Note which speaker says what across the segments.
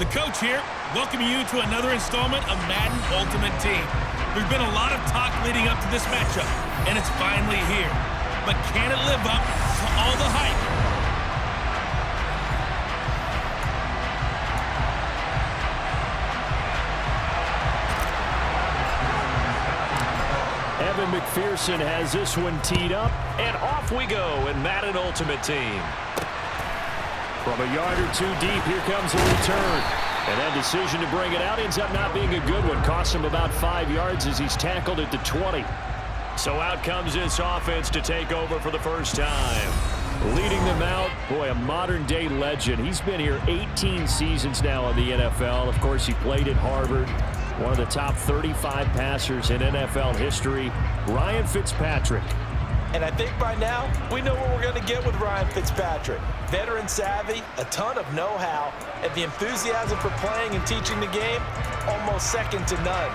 Speaker 1: The coach here, welcoming you to another installment of Madden Ultimate Team. There's been a lot of talk leading up to this matchup, and it's finally here. But can it live up to all the hype?
Speaker 2: Evan McPherson has this one teed up, and off we go in Madden Ultimate Team. From a yard or two deep, here comes a return. And that decision to bring it out ends up not being a good one. Costs him about 5 yards as he's tackled at the 20. So out comes this offense to take over for the first time. Leading them out, boy, a modern-day legend. He's been here 18 seasons now in the NFL. Of course, he played at Harvard. One of the top 35 passers in NFL history, Ryan Fitzpatrick.
Speaker 3: And I think by now, we know what we're going to get with Ryan Fitzpatrick. Veteran savvy, a ton of know-how, and the enthusiasm for playing and teaching the game, almost second to none.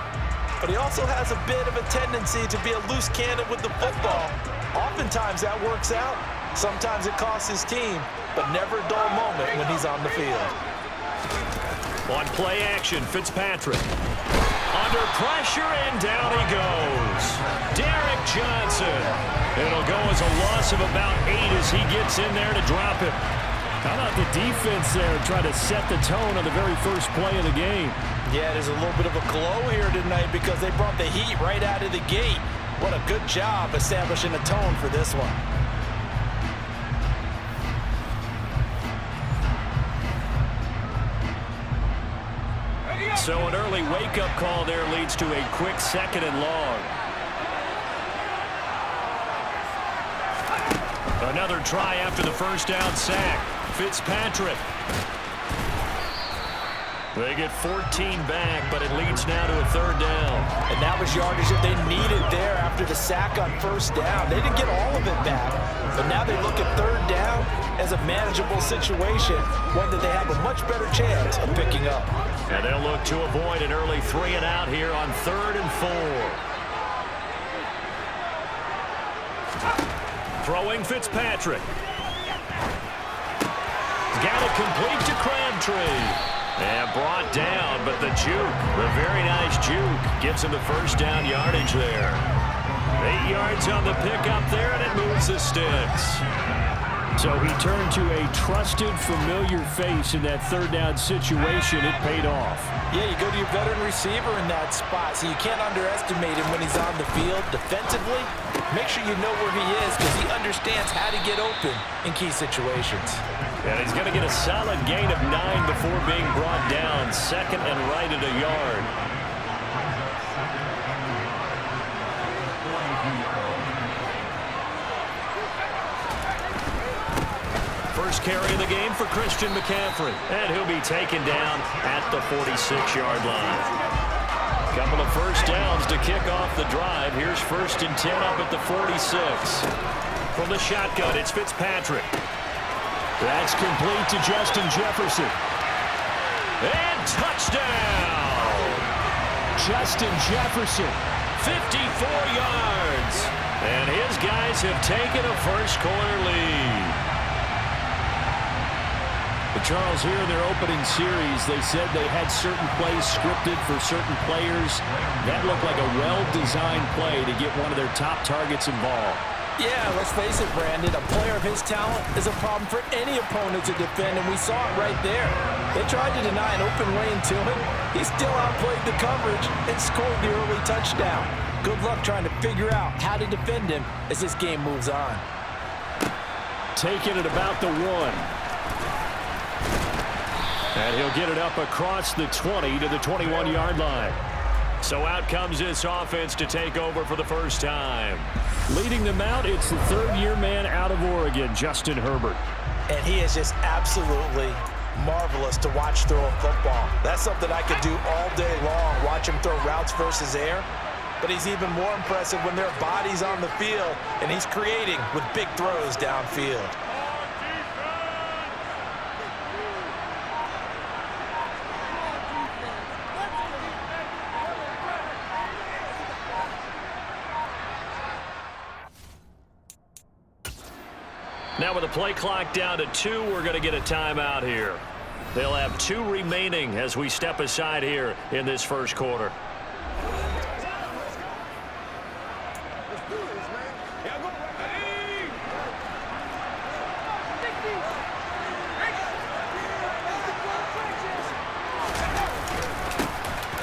Speaker 3: But he also has a bit of a tendency to be a loose cannon with the football. Oftentimes that works out. Sometimes it costs his team, but never a dull moment when he's on the field.
Speaker 2: On play action, Fitzpatrick. Under pressure, and down he goes. Derrick Johnson. It'll go as a loss of about 8 as he gets in there to drop it.
Speaker 4: How about the defense there trying to set the tone on the very first play of the game?
Speaker 3: Yeah, there's a little bit of a glow here tonight because they brought the heat right out of the gate. What a good job establishing a tone for this one.
Speaker 2: So an early wake-up call there leads to a quick 2nd and long. Another try after the first down sack. Fitzpatrick. They get 14 back, but it leads now to a 3rd down.
Speaker 3: And that was yardage that they needed there after the sack on 1st down. They didn't get all of it back, but now they look at 3rd down as a manageable situation, one that they have a much better chance of picking up.
Speaker 2: And they'll look to avoid an early 3 and out here on 3rd and 4. Throwing Fitzpatrick. Got it complete to Crabtree. And brought down, but the juke, the very nice juke, gives him the 1st down yardage there. 8 yards on the pickup there, and it moves the sticks.
Speaker 4: So he turned to a trusted, familiar face in that 3rd down situation. It paid off.
Speaker 3: Yeah, you go to your veteran receiver in that spot, so you can't underestimate him when he's on the field defensively. Make sure you know where he is because he understands how to get open in key situations.
Speaker 2: And he's going to get a solid gain of 9 before being brought down. 2nd and right at a yard. First carry of the game for Christian McCaffrey. And he'll be taken down at the 46-yard line. Couple of 1st downs to kick off the drive. Here's 1st and 10 up at the 46. From the shotgun, it's Fitzpatrick. That's complete to Justin Jefferson. And touchdown!
Speaker 4: Justin Jefferson.
Speaker 2: 54 yards. And his guys have taken a first-quarter lead.
Speaker 4: But Charles, here in their opening series, they said they had certain plays scripted for certain players. That looked like a well-designed play to get one of their top targets involved.
Speaker 3: Yeah, let's face it, Brandon. A player of his talent is a problem for any opponent to defend, and we saw it right there. They tried to deny an open lane to him. He still outplayed the coverage and scored the early touchdown. Good luck trying to figure out how to defend him as this game moves on.
Speaker 4: Taking it about the 1.
Speaker 2: And he'll get it up across the 20 to the 21-yard line. So out comes this offense to take over for the first time.
Speaker 4: Leading them out, it's the 3rd-year man out of Oregon, Justin Herbert.
Speaker 3: And he is just absolutely marvelous to watch throw a football. That's something I could do all day long, watch him throw routes versus air. But he's even more impressive when there are bodies on the field, and he's creating with big throws downfield.
Speaker 2: Now with the play clock down to 2, we're going to get a timeout here. They'll have 2 remaining as we step aside here in this first quarter.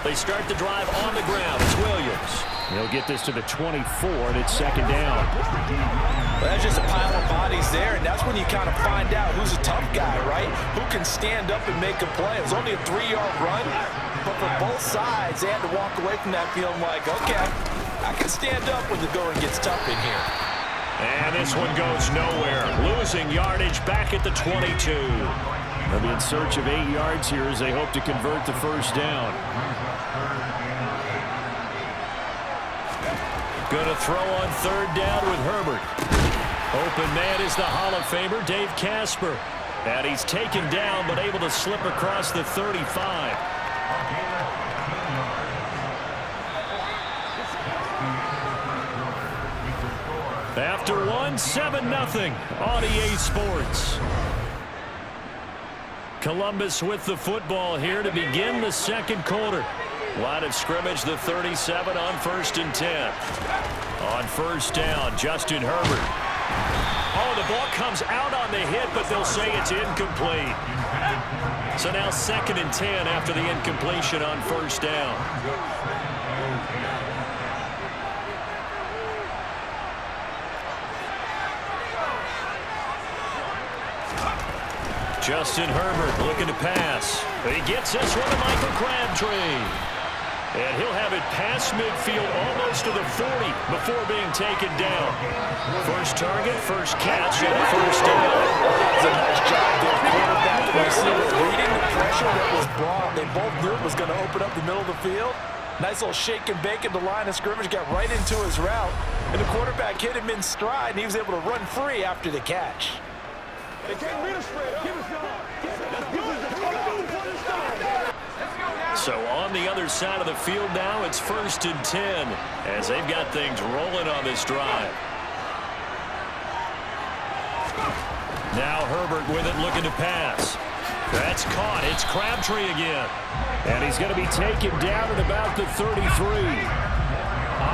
Speaker 2: They start the drive on the ground. It's Williams.
Speaker 4: He'll get this to the 24, and it's second down.
Speaker 3: Well, that's just a pile of bodies there, and that's when you kind of find out who's a tough guy, right? Who can stand up and make a play. It was only a 3-yard run, but for both sides, they had to walk away from that feeling like, okay, I can stand up when the going gets tough in here.
Speaker 2: And this one goes nowhere. Losing yardage back at the 22.
Speaker 4: They'll be in search of 8 yards here as they hope to convert the first down.
Speaker 2: Going to throw on third down with Herbert. Open man is the Hall of Famer, Dave Casper. And he's taken down, but able to slip across the 35. After one, 7-0 on EA Sports. Columbus with the football here to begin the second quarter. Line of scrimmage, the 37 on 1st and 10. On first down, Justin Herbert. Oh, the ball comes out on the hit, but they'll say it's incomplete. So now 2nd and 10 after the incompletion on first down. Justin Herbert looking to pass. He gets this one to Michael Crabtree. And he'll have it past midfield almost to the 40 before being taken down. First target, first catch, and first down.
Speaker 3: That was a nice job there. Quarterback and receiver reading the pressure that was brought. They both knew it was going to open up the middle of the field. Nice little shake and bake at the line of scrimmage, got right into his route. And the quarterback hit him in stride, and he was able to run free after the catch. They can't beat us straight up. Give us
Speaker 2: So on the other side of the field now, it's 1st and 10 as they've got things rolling on this drive. Now Herbert with it looking to pass. That's caught. It's Crabtree again.
Speaker 4: And he's going to be taken down at about the 33.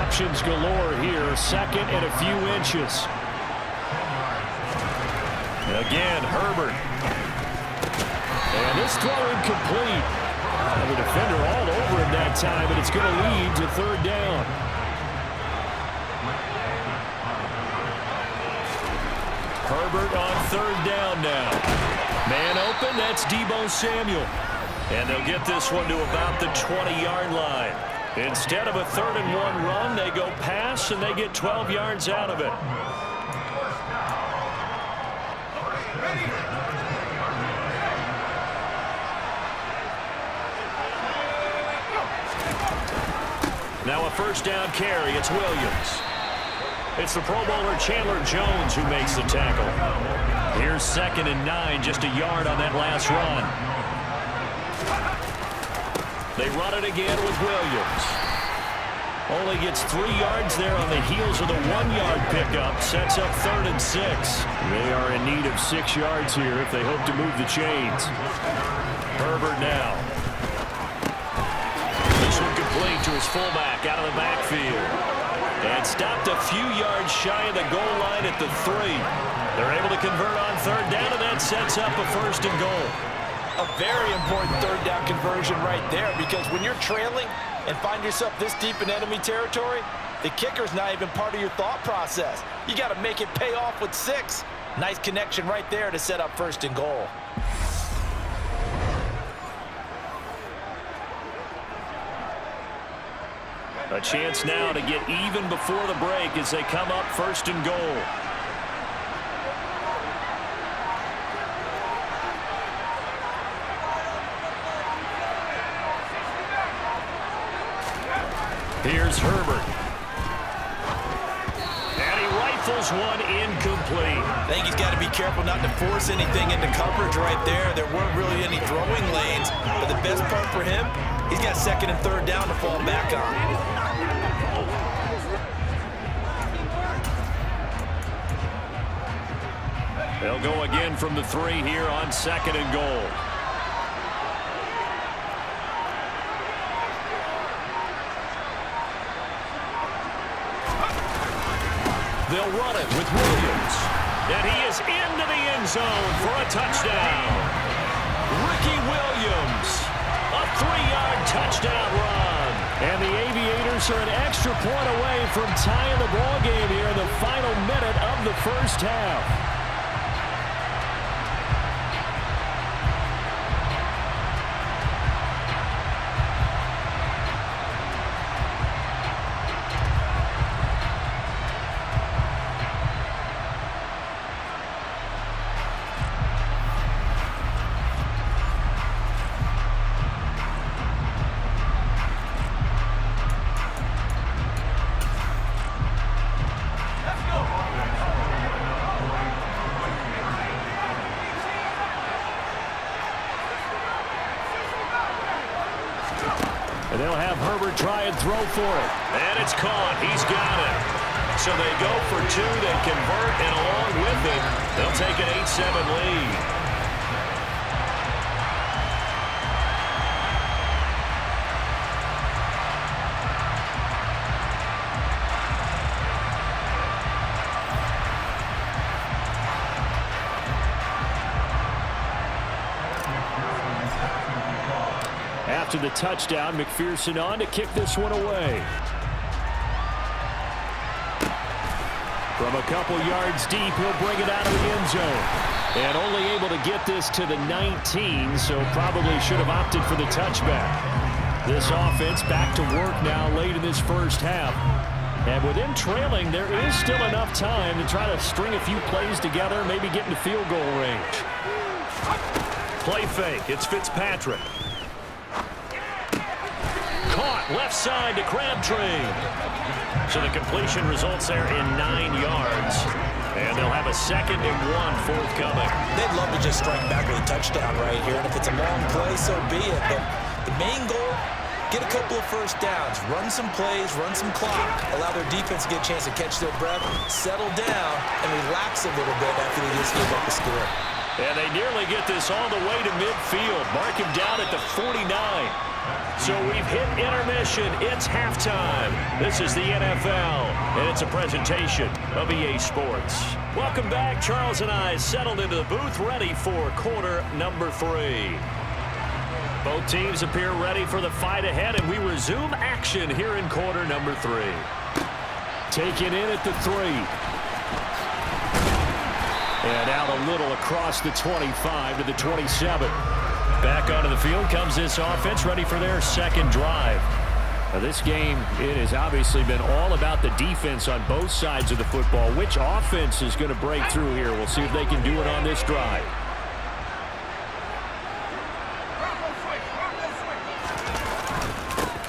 Speaker 4: Options galore here. 2nd and a few inches.
Speaker 2: Again, Herbert.
Speaker 4: And this throw incomplete. The defender all over him that time, but it's going to lead to 3rd down.
Speaker 2: Herbert on 3rd down now. Man open, that's Deebo Samuel. And they'll get this one to about the 20-yard line. Instead of a 3rd and 1 run, they go pass, and they get 12 yards out of it. Now a first down carry. It's Williams. It's the Pro Bowler Chandler Jones who makes the tackle. Here's 2nd and 9, just a yard on that last run. They run it again with Williams. Only gets 3 yards there on the heels of the 1-yard pickup. Sets up 3rd and 6.
Speaker 4: They are in need of 6 yards here if they hope to move the chains.
Speaker 2: Herbert now. Complete to his fullback out of the backfield. And stopped a few yards shy of the goal line at the 3. They're able to convert on 3rd down, and that sets up a 1st and goal.
Speaker 3: A very important 3rd down conversion right there, because when you're trailing and find yourself this deep in enemy territory, the kicker's not even part of your thought process. You got to make it pay off with 6. Nice connection right there to set up 1st and goal.
Speaker 2: A chance now to get even before the break as they come up 1st and goal. Here's Herbert. And he rifles one incomplete.
Speaker 3: I think he's got to be careful not to force anything into coverage right there. There weren't really any throwing lanes, but the best part for him, he's got 2nd and 3rd down to fall back on.
Speaker 2: They'll go again from the 3 here on 2nd and goal. They'll run it with Williams. And he is into the end zone for a touchdown. Ricky Williams, a 3-yard touchdown run. And the Aviators are an extra point away from tying the ball game here in the final minute of the first half. And they'll have Herbert try and throw for it. And it's caught. He's got it. So they go for 2. They convert, and along with it, they'll take an 8-7 lead. After the touchdown, McPherson on to kick this one away. From a couple yards deep, he'll bring it out of the end zone. And only able to get this to the 19, so probably should have opted for the touchback. This offense back to work now late in this first half. And with them trailing, there is still enough time to try to string a few plays together, maybe get into field goal range. Play fake. It's Fitzpatrick. Caught left side to Crabtree. So the completion results there in 9 yards. And they'll have a 2nd and 1 forthcoming.
Speaker 3: They'd love to just strike back with a touchdown right here. And if it's a long play, so be it. But the main goal, get a couple of first downs. Run some plays, run some clock. Allow their defense to get a chance to catch their breath, settle down, and relax a little bit after they just give up a score.
Speaker 2: And they nearly get this all the way to midfield. Mark him down at the 49. So we've hit intermission. It's halftime. This is the NFL, and it's a presentation of EA Sports. Welcome back. Charles and I settled into the booth, ready for quarter number 3. Both teams appear ready for the fight ahead, and we resume action here in quarter number 3. Taken in at the 3. And out a little across the 25 to the 27. Back onto the field comes this offense, ready for their second drive. Now this game, it has obviously been all about the defense on both sides of the football. Which offense is going to break through here? We'll see if they can do it on this drive.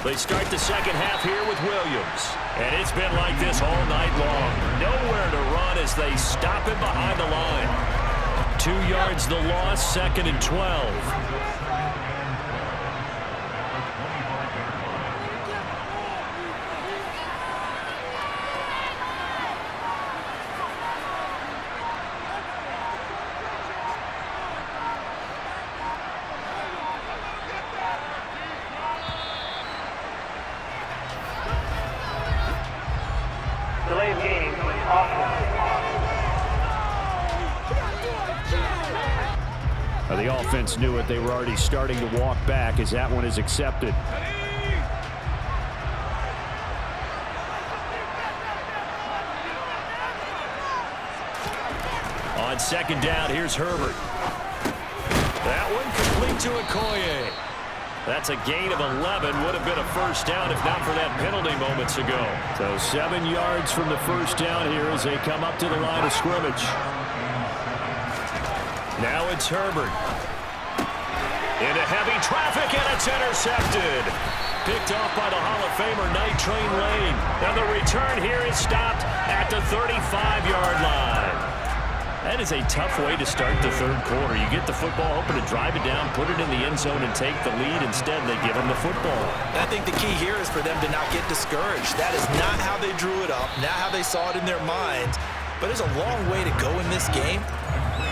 Speaker 2: They start the second half here with Williams. And it's been like this all night long. Nowhere to run as they stop him behind the line. 2 yards the loss, 2nd and 12.
Speaker 5: Delay of game, offense.
Speaker 2: The offense knew it. They were already starting to walk back as that one is accepted. On second down, here's Herbert. That one complete to Okoye. That's a gain of 11. Would have been a first down if not for that penalty moments ago. So 7 yards from the first down here as they come up to the line of scrimmage. Now it's Herbert. Into heavy traffic, and it's intercepted. Picked off by the Hall of Famer Night Train Lane. And the return here is stopped at the 35-yard line. That is a tough way to start the third quarter. You get the football, hoping to drive it down, put it in the end zone, and take the lead. Instead, they give them the football.
Speaker 3: And I think the key here is for them to not get discouraged. That is not how they drew it up, not how they saw it in their minds. But there's a long way to go in this game.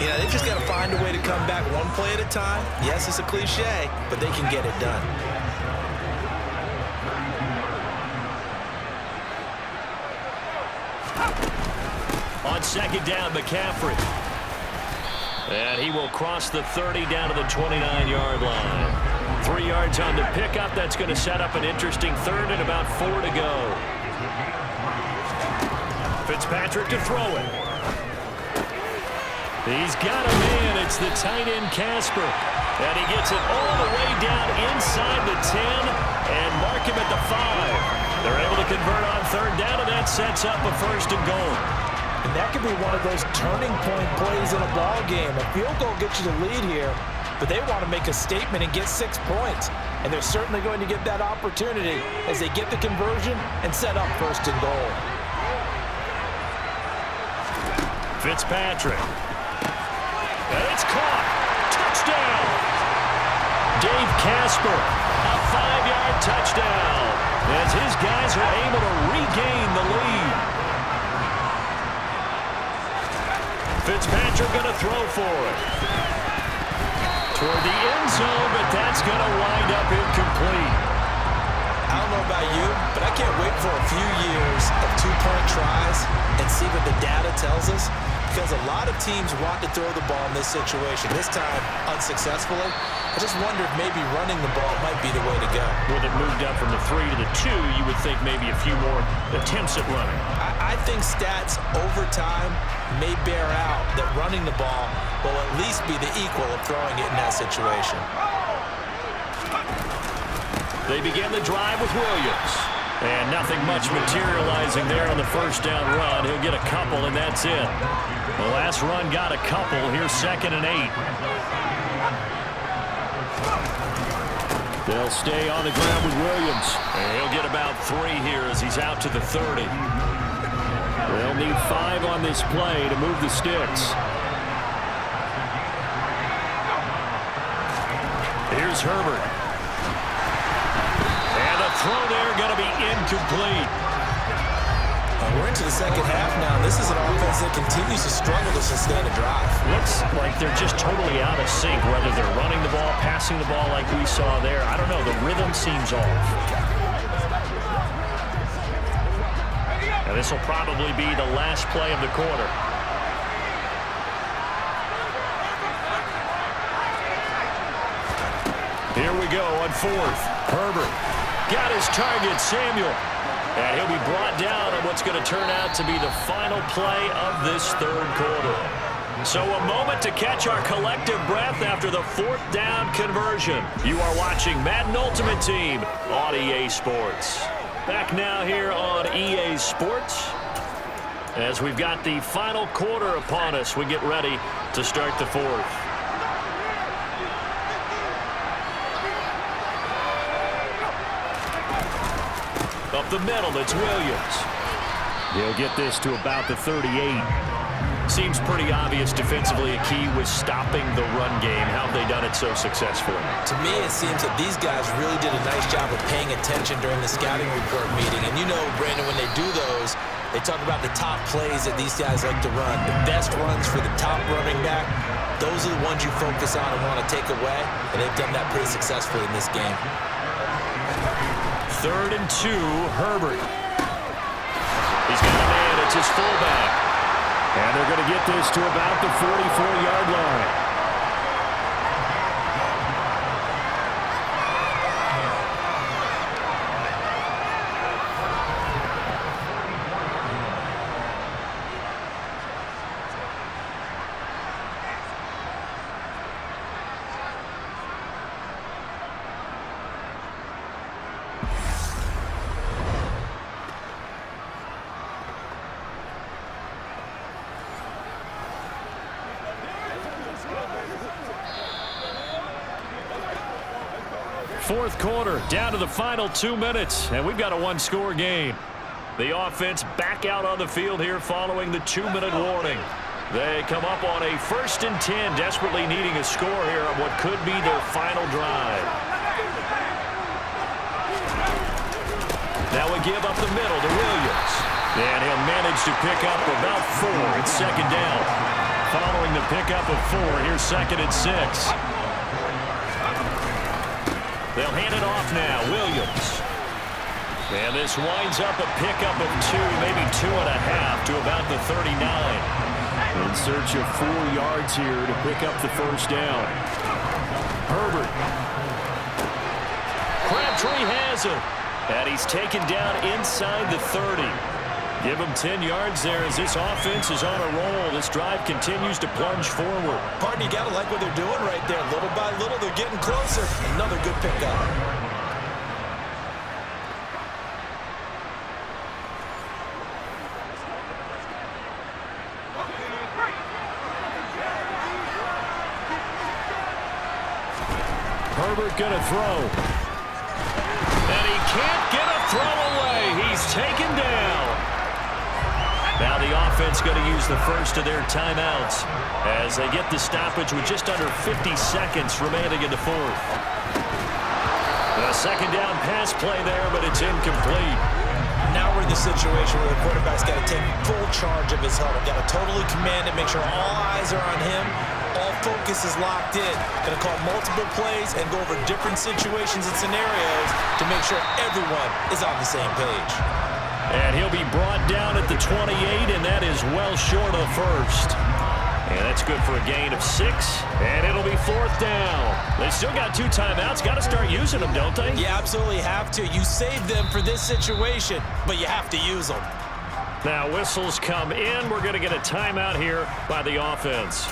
Speaker 3: You know, they just got to find a way to come back one play at a time. Yes, it's a cliche, but they can get it done.
Speaker 2: On second down, McCaffrey. And he will cross the 30 down to the 29-yard line. 3 yards on the pickup. That's going to set up an interesting third and about 4 to go. Fitzpatrick to throw it. He's got a man. It's the tight end, Casper. And he gets it all the way down inside the 10 and mark him at the 5. They're able to convert on third down, and that sets up a first and goal.
Speaker 3: And that could be one of those turning point plays in a ball game. A field goal gets you the lead here, but they want to make a statement and get 6 points. And they're certainly going to get that opportunity as they get the conversion and set up first and goal.
Speaker 2: Fitzpatrick. And it's caught. Touchdown. Dave Casper, a 5-yard touchdown as his guys are able to regain the lead. Fitzpatrick going to throw for it. Toward the end zone, but that's going to wind up incomplete.
Speaker 3: I don't know about you, but I can't wait for a few years of 2-point tries and see what the data tells us, because a lot of teams want to throw the ball in this situation. This time, unsuccessfully. I just wonder if maybe running the ball might be the way to go.
Speaker 2: With it moved up from the 3 to the 2, you would think maybe a few more attempts at running.
Speaker 3: I think stats over time may bear out that running the ball will at least be the equal of throwing it in that situation.
Speaker 2: They begin the drive with Williams. And nothing much materializing there on the first down run. He'll get a couple, and that's it. The last run got a couple. Here's 2nd and 8. They'll stay on the ground with Williams. And he'll get about 3 here as he's out to the 30. They'll need 5 on this play to move the sticks. Here's Herbert. And the throw there going to be incomplete.
Speaker 3: We're into the second half now. This is an offense that continues to struggle to sustain a drive.
Speaker 2: Looks like they're just totally out of sync, whether they're running the ball, passing the ball like we saw there. I don't know. The rhythm seems off. Now this will probably be the last play of the quarter. Here we go on 4th. Herbert got his target, Samuel. And he'll be brought down on what's going to turn out to be the final play of this third quarter. So a moment to catch our collective breath after the 4th down conversion. You are watching Madden Ultimate Team on EA Sports. Back now here on EA Sports as we've got the final quarter upon us. We get ready to start the 4th. Up the middle, it's Williams. He'll get this to about the 38. Seems pretty obvious defensively a key was stopping the run game. How have they done it so successfully?
Speaker 3: To me, it seems that these guys really did a nice job of paying attention during the scouting report meeting. And you know, Brandon, when they do those, they talk about the top plays that these guys like to run. The best runs for the top running back, those are the ones you focus on and want to take away. And they've done that pretty successfully in this game.
Speaker 2: 3rd and 2, Herbert. He's got a man, it's his fullback. And they're going to get this to about the 44-yard line. Fourth quarter, down to the final 2 minutes, and we've got a 1-score game. The offense back out on the field here following the 2-minute warning. They come up on a 1st and 10, desperately needing a score here on what could be their final drive. Now we give up the middle to Williams. And he'll manage to pick up about 4. It's 2nd down. Following the pickup of 4, here's 2nd and 6. They'll hand it off now. Williams. And this winds up a pickup of 2, maybe 2.5 to about the 39. In search of 4 yards here to pick up the first down. Herbert. Crabtree has it. And he's taken down inside the 30. Give him 10 yards there as this offense is on a roll. This drive continues to plunge forward.
Speaker 3: Pardon, you got to like what they're doing right there. Little by little, they're getting closer. Another good pickup.
Speaker 2: Herbert going to throw. And he can't get a throw away. He's taken down. Now the offense going to use the first of their timeouts as they get the stoppage with just under 50 seconds remaining in the fourth. A second down pass play there, but it's incomplete.
Speaker 3: Now we're in the situation where the quarterback's got to take full charge of his huddle. Got to totally command it, make sure all eyes are on him. All focus is locked in. Going to call multiple plays and go over different situations and scenarios to make sure everyone is on the same page.
Speaker 2: And he'll be brought down at the 28, and that is well short of the first. And that's good for a gain of 6, and it'll be 4th down. They still got 2 timeouts. Got to start using them, don't they?
Speaker 3: You absolutely have to. You save them for this situation, but you have to use them.
Speaker 2: Now whistles come in. We're going to get a timeout here by the offense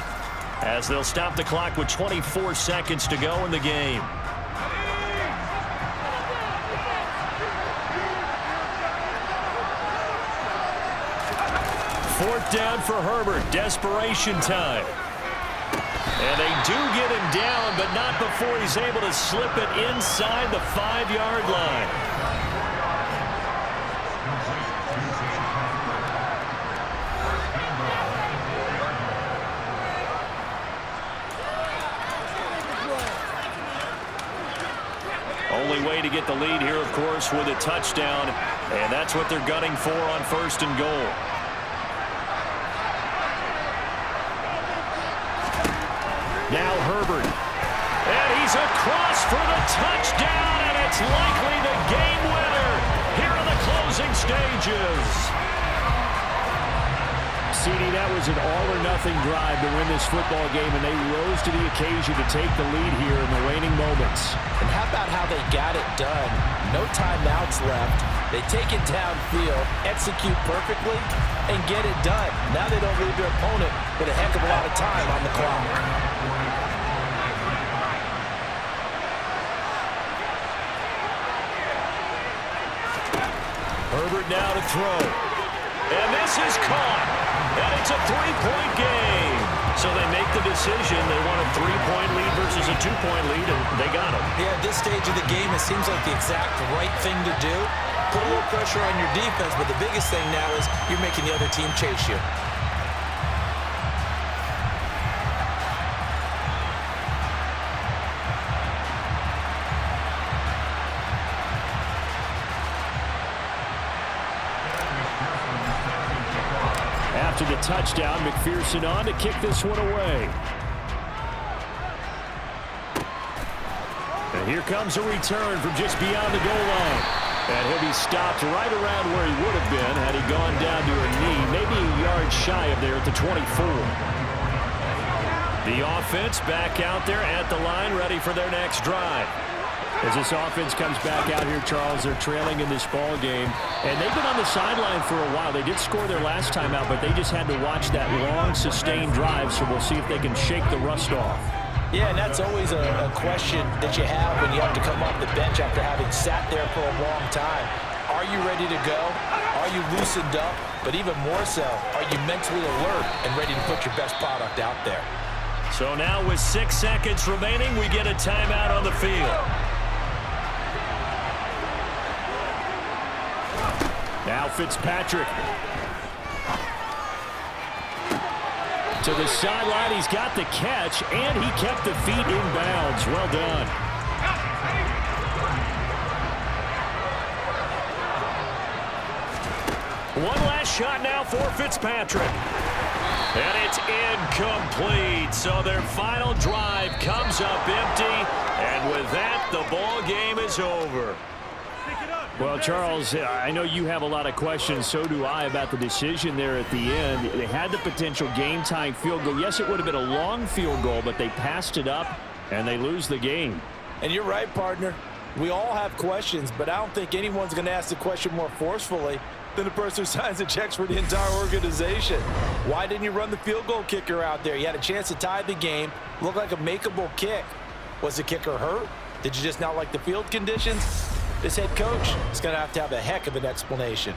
Speaker 2: as they'll stop the clock with 24 seconds to go in the game. 4th down for Herbert. Desperation time. And they do get him down, but not before he's able to slip it inside the 5-yard line. Only way to get the lead here, of course, with a touchdown, and that's what they're gunning for on 1st and goal. Now Herbert. And he's across for the touchdown, and it's likely the game winner here in the closing stages. CD, that was an all-or-nothing drive to win this football game, and they rose to the occasion to take the lead here in the waning moments.
Speaker 3: And how about how they got it done? No timeouts left. They take it downfield, execute perfectly, and get it done. Now they don't leave their opponent with a heck of a lot of time on the clock.
Speaker 2: Herbert now to throw. And this is caught. And it's a 3-point game. So they make the decision. They want a 3-point lead versus a 2-point lead, and they got it.
Speaker 3: Yeah, at this stage of the game, it seems like the exact right thing to do. Put a little pressure on your defense, but the biggest thing now is you're making the other team chase you.
Speaker 2: After the touchdown, McPherson on to kick this one away. And here comes a return from just beyond the goal line. And he'll be stopped right around where he would have been had he gone down to a knee, maybe a yard shy of there at the 24. The offense back out there at the line, ready for their next drive. As this offense comes back out here, Charles, they're trailing in this ball game. And they've been on the sideline for a while. They did score their last time out, but they just had to watch that long, sustained drive, so we'll see if they can shake the rust off.
Speaker 3: Yeah, and that's always a question that you have when you have to come off the bench after having sat there for a long time. Are you ready to go? Are you loosened up? But even more so, are you mentally alert and ready to put your best product out there?
Speaker 2: So now with 6 seconds remaining, we get a timeout on the field. Now Fitzpatrick. To the sideline, he's got the catch, and he kept the feet in bounds. Well done. One last shot now for Fitzpatrick. And it's incomplete. So their final drive comes up empty. And with that, the ball game is over. Well, Charles, I know you have a lot of questions. So do I about the decision there at the end. They had the potential game-tying field goal. Yes, it would have been a long field goal, but they passed it up, and they lose the game.
Speaker 3: And you're right, partner. We all have questions, but I don't think anyone's going to ask the question more forcefully than the person who signs the checks for the entire organization. Why didn't you run the field goal kicker out there? You had a chance to tie the game. Looked like a makeable kick. Was the kicker hurt? Did you just not like the field conditions? This head coach is going to have a heck of an explanation.